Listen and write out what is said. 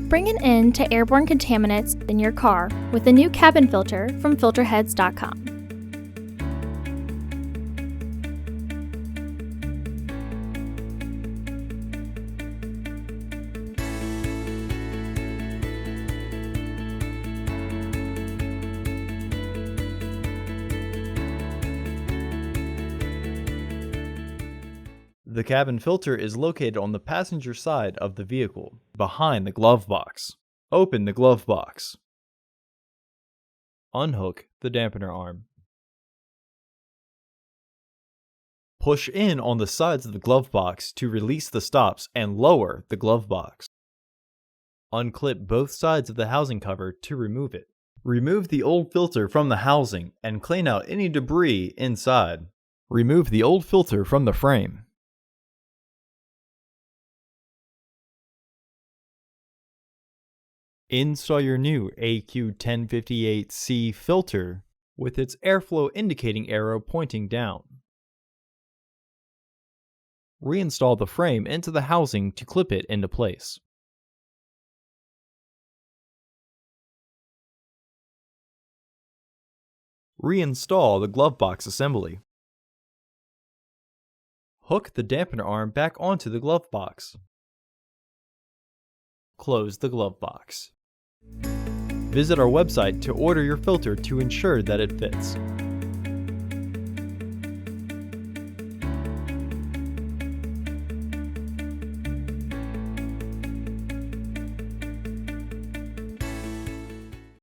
Bring an end to airborne contaminants in your car with the new cabin filter from Filterheads.com. The cabin filter is located on the passenger side of the vehicle, behind the glove box. Open the glove box. Unhook the dampener arm. Push in on the sides of the glove box to release the stops and lower the glove box. Unclip both sides of the housing cover to remove it. Remove the old filter from the housing and clean out any debris inside. Remove the old filter from the frame. Install your new AQ1058C filter with its airflow indicating arrow pointing down. Reinstall the frame into the housing to clip it into place. Reinstall the glove box assembly. Hook the dampener arm back onto the glove box. Close the glove box. Visit our website to order your filter to ensure that it fits.